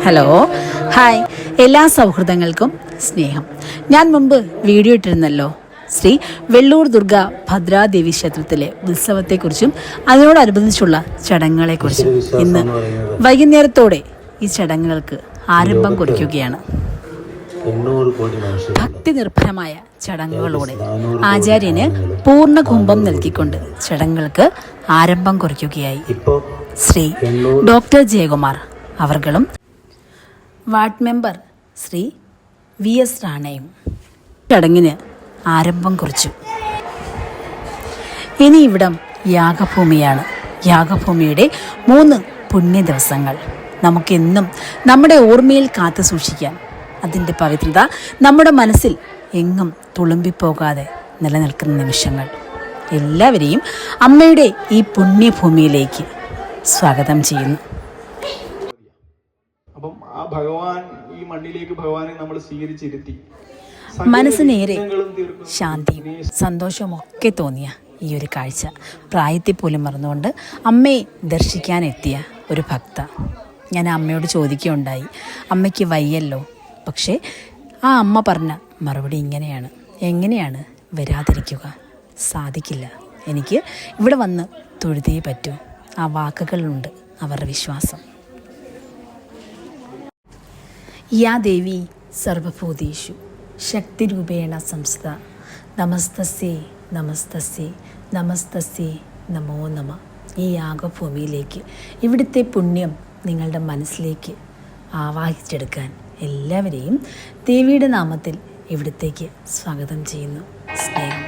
Hello hi, എല്ലാ സൗഹൃദങ്ങൾക്കും സ്നേഹം. ഞാൻ മുമ്പ് വീഡിയോ ഇട്ടിരുന്നല്ലോ ശ്രീ വെള്ളൂർ ദുർഗ ഭദ്രാദേവി ക്ഷേത്രത്തിലെ ഉത്സവത്തെക്കുറിച്ചും അതിനോടനുബന്ധിച്ചുള്ള ചടങ്ങുകളെക്കുറിച്ചും. ഇന്ന് വൈകുന്നേരത്തോടെ ഈ ചടങ്ങുകൾക്ക് ആരംഭം കുറിക്കുകയാണ്. ഭക്തി നിർഭരമായ ചടങ്ങുകളോടെ ആചാര്യന് പൂർണ്ണ കുംഭം നൽകിക്കൊണ്ട് ചടങ്ങുകൾക്ക് ആരംഭം കുറിക്കുകയായി ശ്രീ ഡോക്ടർ ജയകുമാർ അവർകളും വാർഡ് മെമ്പർ ശ്രീ VS റാണയും ചടങ്ങിന് ആരംഭം കുറിച്ചു. ഇനി ഇവിടം യാഗഭൂമിയാണ്. യാഗഭൂമിയുടെ 3 പുണ്യ ദിവസങ്ങൾ നമുക്കെന്നും നമ്മുടെ ഓർമ്മയിൽ കാത്തു സൂക്ഷിക്കാൻ, അതിൻ്റെ പവിത്രത നമ്മുടെ മനസ്സിൽ എങ്ങും തുളുമ്പിപ്പോകാതെ നിലനിൽക്കുന്ന നിമിഷങ്ങൾ. എല്ലാവരെയും അമ്മയുടെ ഈ പുണ്യഭൂമിയിലേക്ക് സ്വാഗതം ചെയ്യുന്നു. അപ്പം ആ ഭഗവാൻ ഈ മണ്ണിലേക്ക് ഭഗവാനെ നമ്മൾ സ്വീകരിച്ചിരുത്തി മനസ്സിനേറെ ശാന്തിയും സന്തോഷവും ഒക്കെ തോന്നിയ ഈ ഒരു കാഴ്ച പ്രായത്തിൽ പോലും മറന്നുകൊണ്ട് അമ്മയെ ദർശിക്കാനെത്തിയ ഒരു ഭക്ത. ഞാൻ അമ്മയോട് ചോദിക്കുകയുണ്ടായി, അമ്മയ്ക്ക് വയ്യല്ലോ. പക്ഷേ ആ അമ്മ പറഞ്ഞ മറുപടി ഇങ്ങനെയാണ്: എങ്ങനെയാണ് വരാതിരിക്കുക? സാധിക്കില്ല, എനിക്ക് ഇവിടെ വന്ന് തൊഴുതേ പറ്റൂ. ആ വാക്കുകളുണ്ട് അവരുടെ വിശ്വാസം. യാ ദേവി സർവഭൂതേഷു ശക്തിരൂപേണ സംസ്ഥ നമസ്തസ്യേ നമസ്തസ്യേ നമസ്തസ്യേ നമോ നമ. ഈ യാഗഭൂമിയിലേക്ക്, ഇവിടുത്തെ പുണ്യം നിങ്ങളുടെ മനസ്സിലേക്ക് ആവാഹിച്ചെടുക്കാൻ എല്ലാവരെയും ദേവിയുടെ നാമത്തിൽ ഇവിടത്തേക്ക് സ്വാഗതം ചെയ്യുന്നു. സ്നേഹം.